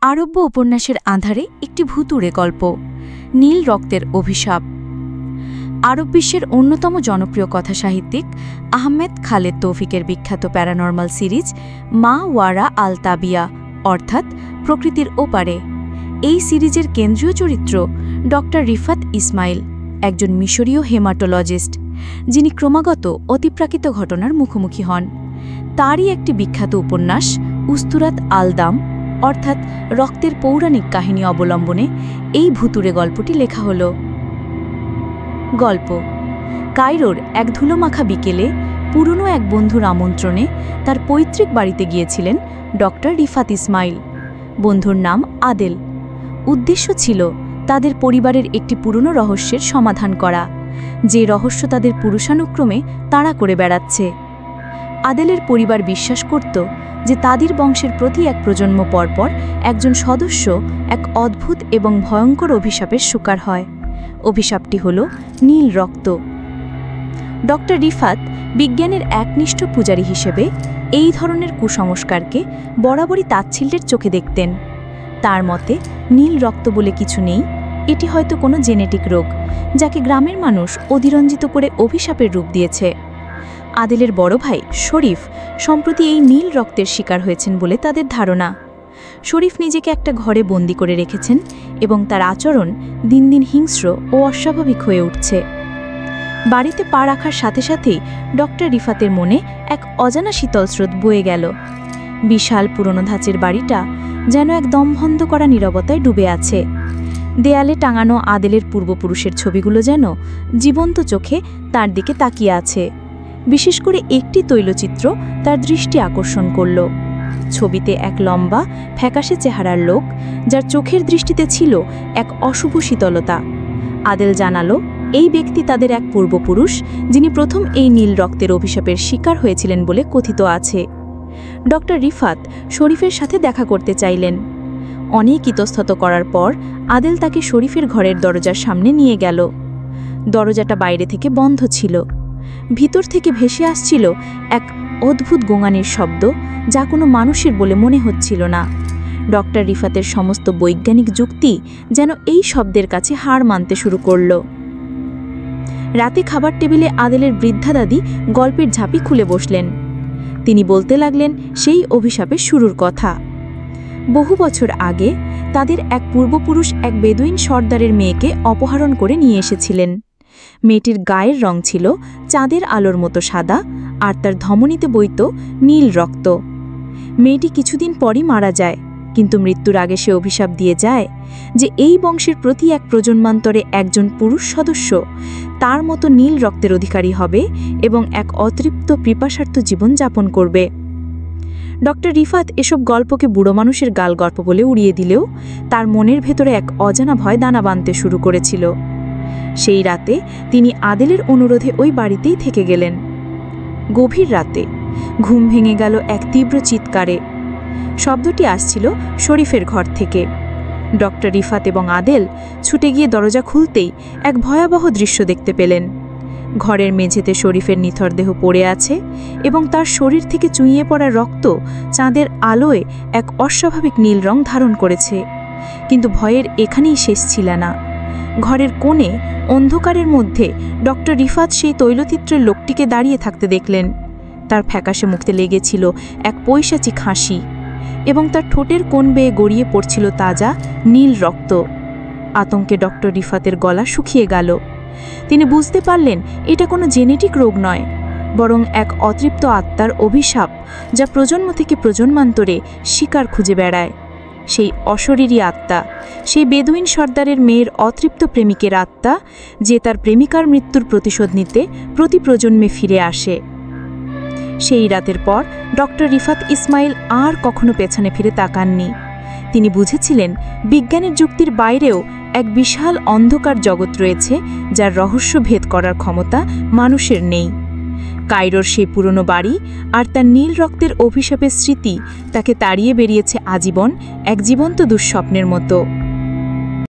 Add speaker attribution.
Speaker 1: আরব্য উপন্যাসের আঁধারে একটি ভুতুড়ে গল্প, নীল রক্তের অভিশাপ। আরব বিশ্বের অন্যতম জনপ্রিয় কথাসাহিত্যিক আহমেদ খালেদ তৌফিকের বিখ্যাত প্যারানর্মাল সিরিজ মা ওয়ারা আল তাবিয়া অর্থাৎ প্রকৃতির ওপারে। এই সিরিজের কেন্দ্রীয় চরিত্র ডক্টর রিফাত ইসমাইল, একজন মিশরীয় হেমাটোলজিস্ট, যিনি ক্রমাগত অতিপ্রাকৃত ঘটনার মুখোমুখি হন। তারই একটি বিখ্যাত উপন্যাস উস্তুরাত আল দাম অর্থাৎ রক্তের পৌরাণিক কাহিনী অবলম্বনে এই ভুতুড়ে গল্পটি লেখা হল। গল্প: কায়রোর এক ধুলোমাখা বিকেলে পুরনো এক বন্ধুর আমন্ত্রণে তার পৈতৃক বাড়িতে গিয়েছিলেন ডক্টর রিফাত ইসমাইল। বন্ধুর নাম আদেল। উদ্দেশ্য ছিল তাদের পরিবারের একটি পুরনো রহস্যের সমাধান করা, যে রহস্য তাদের পুরুষানুক্রমে তাড়া করে বেড়াচ্ছে। আদেলের পরিবার বিশ্বাস করত যে তাদের বংশের প্রতি এক প্রজন্ম পরপর একজন সদস্য এক অদ্ভুত এবং ভয়ঙ্কর অভিশাপের শিকার হয়। অভিশাপটি হল নীল রক্ত। ডক্টর রিফাত বিজ্ঞানের একনিষ্ঠ পূজারী হিসেবে এই ধরনের কুসংস্কারকে বরাবরই তাচ্ছিল্যের চোখে দেখতেন। তার মতে নীল রক্ত বলে কিছু নেই, এটি হয়তো কোনো জেনেটিক রোগ, যাকে গ্রামের মানুষ অতিরঞ্জিত করে অভিশাপের রূপ দিয়েছে। আদেলের বড় ভাই শরীফ সম্প্রতি এই নীল রক্তের শিকার হয়েছেন বলে তাদের ধারণা। শরীফ নিজেকে একটা ঘরে বন্দি করে রেখেছেন এবং তার আচরণ দিন দিন হিংস্র ও অস্বাভাবিক হয়ে উঠছে। বাড়িতে পা রাখার সাথে সাথেই ডক্টর রিফাতের মনে এক অজানা শীতল স্রোত বয়ে গেল। বিশাল পুরনো ধাঁচের বাড়িটা যেন এক দমবন্ধ করা নীরবতায় ডুবে আছে। দেয়ালে টাঙানো আদেলের পূর্বপুরুষের ছবিগুলো যেন জীবন্ত চোখে তার দিকে তাকিয়ে আছে। বিশেষ করে একটি তৈলচিত্র তার দৃষ্টি আকর্ষণ করল। ছবিতে এক লম্বা ফ্যাকাশে চেহারার লোক, যার চোখের দৃষ্টিতে ছিল এক অশুভ শীতলতা। আদেল জানালো এই ব্যক্তি তাদের এক পূর্বপুরুষ, যিনি প্রথম এই নীল রক্তের অভিশাপের শিকার হয়েছিলেন বলে কথিত আছে। ডক্টর রিফাত শরীফের সাথে দেখা করতে চাইলেন। অনেক ইতস্তত করার পর আদেল তাকে শরীফের ঘরের দরজার সামনে নিয়ে গেল। দরজাটা বাইরে থেকে বন্ধ ছিল। ভিতর থেকে ভেসে আসছিল এক অদ্ভুত গোঙানির শব্দ, যা কোনো মানুষের বলে মনে হচ্ছিল না। ডক্টর রিফাতের সমস্ত বৈজ্ঞানিক যুক্তি যেন এই শব্দের কাছে হার মানতে শুরু করল। রাতে খাবার টেবিলে আদেলের বৃদ্ধা দাদি গল্পের ঝাঁপি খুলে বসলেন। তিনি বলতে লাগলেন সেই অভিশাপের শুরুর কথা। বহু বছর আগে তাদের এক পূর্বপুরুষ এক বেদুইন সর্দারের মেয়েকে অপহরণ করে নিয়ে এসেছিলেন। মেয়েটির গায়ের রং ছিল চাঁদের আলোর মতো সাদা, আর তার ধমনীতে বইত নীল রক্ত। মেয়েটি কিছুদিন পরই মারা যায়, কিন্তু মৃত্যুর আগে সে অভিশাপ দিয়ে যায় যে এই বংশের প্রতি এক প্রজন্মান্তরে একজন পুরুষ সদস্য তার মতো নীল রক্তের অধিকারী হবে এবং এক অতৃপ্ত পিপাসার্থ জীবন যাপন করবে। ডক্টর রিফাত এসব গল্পকে বুড়ো মানুষের গালগল্প বলে উড়িয়ে দিলেও তার মনের ভেতরে এক অজানা ভয় দানা বাঁধতে শুরু করেছিল। সেই রাতে তিনি আদেলের অনুরোধে ওই বাড়িতেই থেকে গেলেন। গভীর রাতে ঘুম ভেঙে গেল এক তীব্র চিৎকারে। শব্দটি আসছিল শরীফের ঘর থেকে। ডক্টর রিফাত এবং আদেল ছুটে গিয়ে দরজা খুলতেই এক ভয়াবহ দৃশ্য দেখতে পেলেন। ঘরের মেঝেতে শরীফের নিথর দেহ পড়ে আছে এবং তার শরীর থেকে চুইয়ে পড়া রক্ত চাঁদের আলোয় এক অস্বাভাবিক নীল রং ধারণ করেছে। কিন্তু ভয়ের এখানেই শেষ ছিল না। ঘরের কোণে অন্ধকারের মধ্যে ডক্টর রিফাত সেই তৈলচিত্রের লোকটিকে দাঁড়িয়ে থাকতে দেখলেন। তার ফ্যাকাশে মুখে লেগেছিল এক পৈশাচিক হাসি এবং তার ঠোঁটের কোণ বেয়ে গড়িয়ে পড়ছিল তাজা নীল রক্ত। আতঙ্কে ডক্টর রিফাতের গলা শুকিয়ে গেল। তিনি বুঝতে পারলেন এটা কোনো জেনেটিক রোগ নয়, বরং এক অতৃপ্ত আত্মার অভিশাপ, যা প্রজন্ম থেকে প্রজন্মান্তরে শিকার খুঁজে বেড়ায়। সেই অশরীরী আত্মা, সেই বেদুইন সর্দারের মেয়ের অতৃপ্ত প্রেমিকের আত্মা, যে তার প্রেমিকার মৃত্যুর প্রতিশোধ নিতে প্রতি প্রজন্মে ফিরে আসে। সেই রাতের পর ডক্টর রিফাত ইসমাইল আর কখনো পেছনে ফিরে তাকাননি। তিনি বুঝেছিলেন বিজ্ঞানের যুক্তির বাইরেও এক বিশাল অন্ধকার জগৎ রয়েছে, যার রহস্য ভেদ করার ক্ষমতা মানুষের নেই। কায়রোর সেই পুরনো বাড়ি আর তার নীল রক্তের অভিশাপের স্মৃতি তাকে তাড়িয়ে বেরিয়েছে আজীবন এক জীবন্ত দুঃস্বপ্নের মতো।